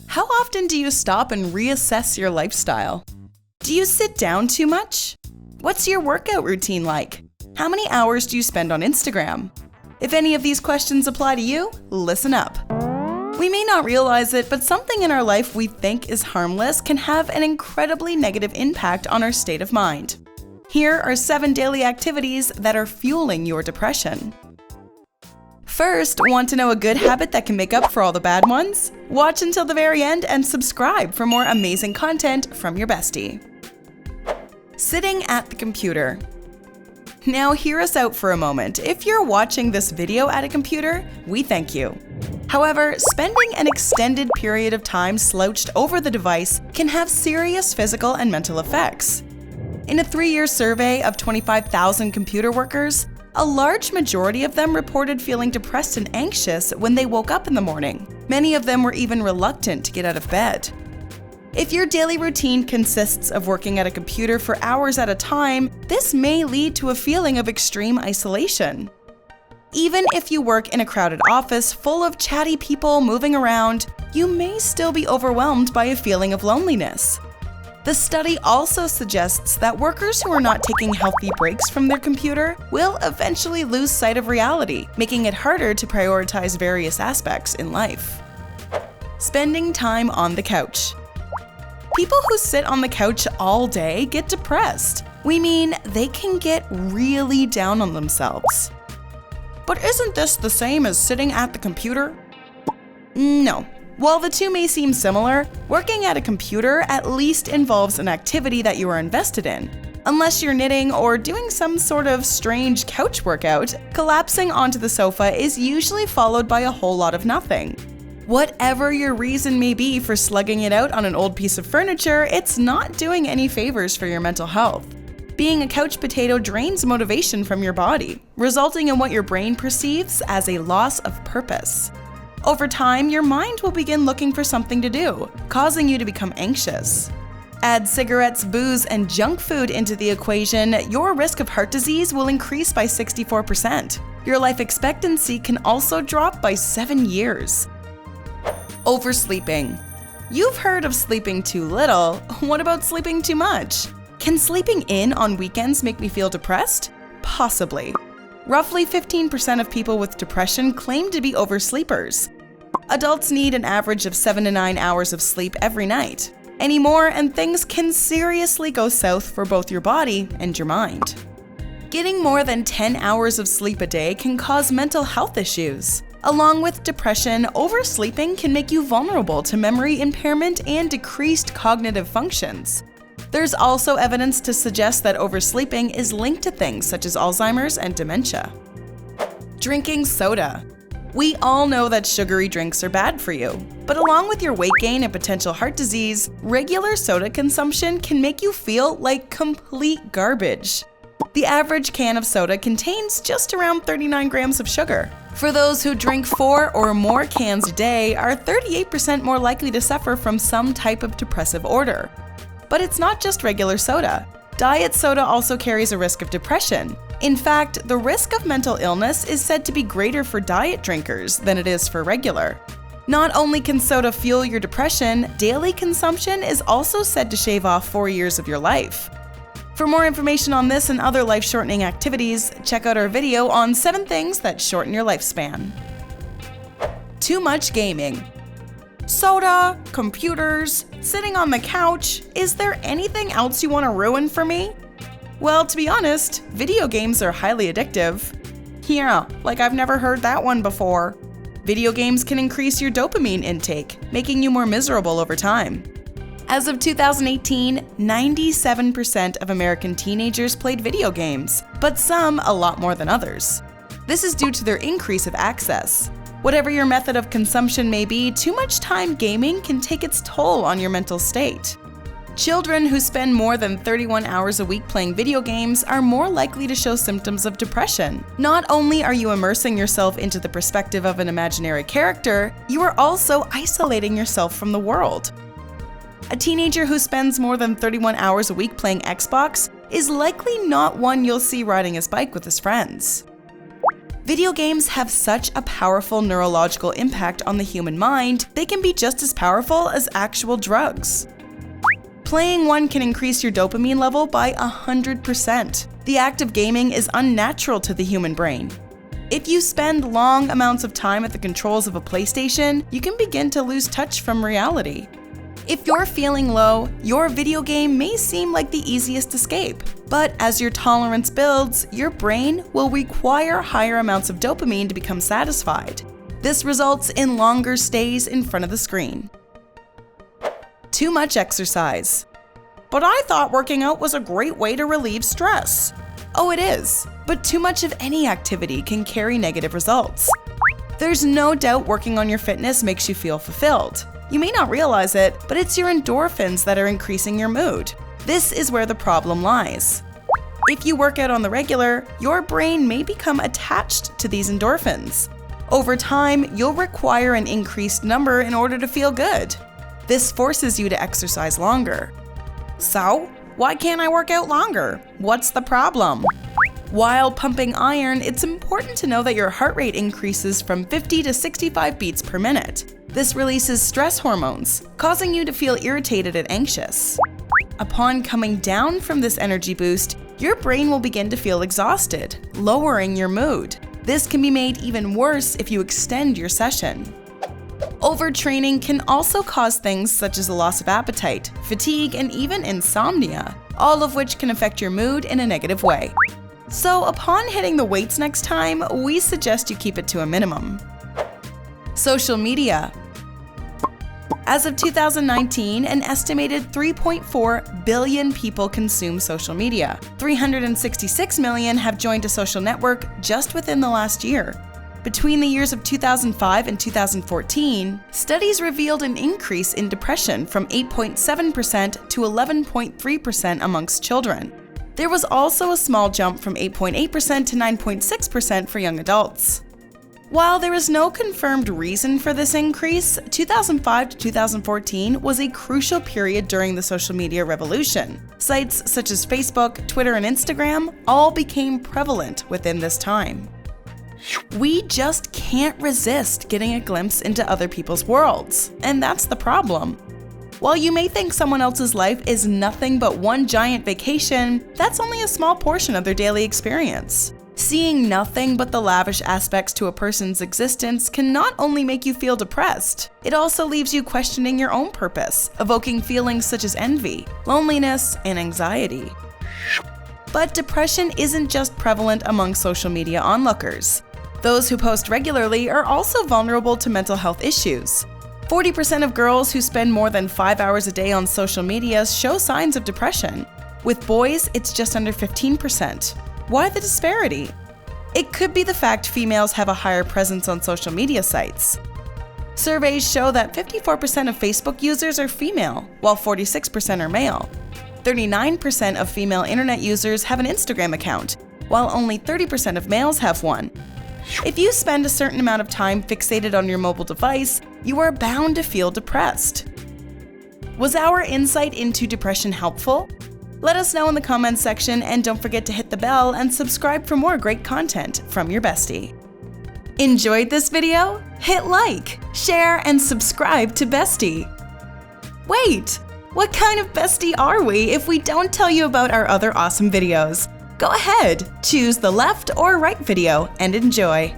How often do you stop and reassess your lifestyle? Do you sit down too much? What's your workout routine like? How many hours do you spend on Instagram? If any of these questions apply to you, listen up. We may not realize it, but something in our life we think is harmless can have an incredibly negative impact on our state of mind. Here are 7 daily activities that are fueling your depression. First, want to know a good habit that can make up for all the bad ones? Watch until the very end and subscribe for more amazing content from your bestie. Sitting at the computer. Now hear us out for a moment. If you're watching this video at a computer, we thank you. However, spending an extended period of time slouched over the device can have serious physical and mental effects. In a 3-year survey of 25,000 computer workers, a large majority of them reported feeling depressed and anxious when they woke up in the morning. Many of them were even reluctant to get out of bed. If your daily routine consists of working at a computer for hours at a time, this may lead to a feeling of extreme isolation. Even if you work in a crowded office full of chatty people moving around, you may still be overwhelmed by a feeling of loneliness. The study also suggests that workers who are not taking healthy breaks from their computer will eventually lose sight of reality, making it harder to prioritize various aspects in life. Spending time on the couch. People who sit on the couch all day get depressed. We mean they can get really down on themselves. But isn't this the same as sitting at the computer? No. While the two may seem similar, working at a computer at least involves an activity that you are invested in. Unless you're knitting or doing some sort of strange couch workout, collapsing onto the sofa is usually followed by a whole lot of nothing. Whatever your reason may be for slugging it out on an old piece of furniture, it's not doing any favors for your mental health. Being a couch potato drains motivation from your body, resulting in what your brain perceives as a loss of purpose. Over time, your mind will begin looking for something to do, causing you to become anxious. Add cigarettes, booze, and junk food into the equation, your risk of heart disease will increase by 64%. Your life expectancy can also drop by 7 years. Oversleeping. You've heard of sleeping too little. What about sleeping too much? Can sleeping in on weekends make me feel depressed? Possibly. Roughly 15% of people with depression claim to be oversleepers. Adults need an average of 7 to 9 hours of sleep every night. Any more and things can seriously go south for both your body and your mind. Getting more than 10 hours of sleep a day can cause mental health issues. Along with depression, oversleeping can make you vulnerable to memory impairment and decreased cognitive functions. There's also evidence to suggest that oversleeping is linked to things such as Alzheimer's and dementia. Drinking soda. We all know that sugary drinks are bad for you, but along with your weight gain and potential heart disease, regular soda consumption can make you feel like complete garbage. The average can of soda contains just around 39 grams of sugar. For those who drink 4 or more cans a day, are 38% more likely to suffer from some type of depressive order. But it's not just regular soda. Diet soda also carries a risk of depression. In fact, the risk of mental illness is said to be greater for diet drinkers than it is for regular. Not only can soda fuel your depression, daily consumption is also said to shave off 4 years of your life. For more information on this and other life-shortening activities, check out our video on 7 things that shorten your lifespan. Too much gaming. Soda, computers, sitting on the couch. Is there anything else you want to ruin for me? Well, to be honest, video games are highly addictive. Yeah, like I've never heard that one before. Video games can increase your dopamine intake, making you more miserable over time. As of 2018, 97% of American teenagers played video games, but some a lot more than others. This is due to their increase of access. Whatever your method of consumption may be, too much time gaming can take its toll on your mental state. Children who spend more than 31 hours a week playing video games are more likely to show symptoms of depression. Not only are you immersing yourself into the perspective of an imaginary character, you are also isolating yourself from the world. A teenager who spends more than 31 hours a week playing Xbox is likely not one you'll see riding his bike with his friends. Video games have such a powerful neurological impact on the human mind, they can be just as powerful as actual drugs. Playing one can increase your dopamine level by 100%. The act of gaming is unnatural to the human brain. If you spend long amounts of time at the controls of a PlayStation, you can begin to lose touch from reality. If you're feeling low, your video game may seem like the easiest escape. But as your tolerance builds, your brain will require higher amounts of dopamine to become satisfied. This results in longer stays in front of the screen. Too much exercise. But I thought working out was a great way to relieve stress. Oh, it is, but too much of any activity can carry negative results. There's no doubt working on your fitness makes you feel fulfilled. You may not realize it, but it's your endorphins that are increasing your mood. This is where the problem lies. If you work out on the regular, your brain may become attached to these endorphins. Over time, you'll require an increased number in order to feel good. This forces you to exercise longer. So, why can't I work out longer? What's the problem? While pumping iron, it's important to know that your heart rate increases from 50 to 65 beats per minute. This releases stress hormones, causing you to feel irritated and anxious. Upon coming down from this energy boost, your brain will begin to feel exhausted, lowering your mood. This can be made even worse if you extend your session. Overtraining can also cause things such as a loss of appetite, fatigue, and even insomnia, all of which can affect your mood in a negative way. So upon hitting the weights next time, we suggest you keep it to a minimum. Social media. As of 2019, an estimated 3.4 billion people consume social media. 366 million have joined a social network just within the last year. Between the years of 2005 and 2014, studies revealed an increase in depression from 8.7% to 11.3% amongst children. There was also a small jump from 8.8% to 9.6% for young adults. While there is no confirmed reason for this increase, 2005 to 2014 was a crucial period during the social media revolution. Sites such as Facebook, Twitter, and Instagram all became prevalent within this time. We just can't resist getting a glimpse into other people's worlds, and that's the problem. While you may think someone else's life is nothing but one giant vacation, that's only a small portion of their daily experience. Seeing nothing but the lavish aspects to a person's existence can not only make you feel depressed, it also leaves you questioning your own purpose, evoking feelings such as envy, loneliness, and anxiety. But depression isn't just prevalent among social media onlookers. Those who post regularly are also vulnerable to mental health issues. 40% of girls who spend more than 5 hours a day on social media show signs of depression. With boys, it's just under 15%. Why the disparity? It could be the fact females have a higher presence on social media sites. Surveys show that 54% of Facebook users are female, while 46% are male. 39% of female internet users have an Instagram account, while only 30% of males have one. If you spend a certain amount of time fixated on your mobile device, you are bound to feel depressed. Was our insight into depression helpful? Let us know in the comments section, and don't forget to hit the bell and subscribe for more great content from your bestie. Enjoyed this video? Hit like, share, and subscribe to Bestie. Wait, what kind of bestie are we if we don't tell you about our other awesome videos? Go ahead, choose the left or right video and enjoy.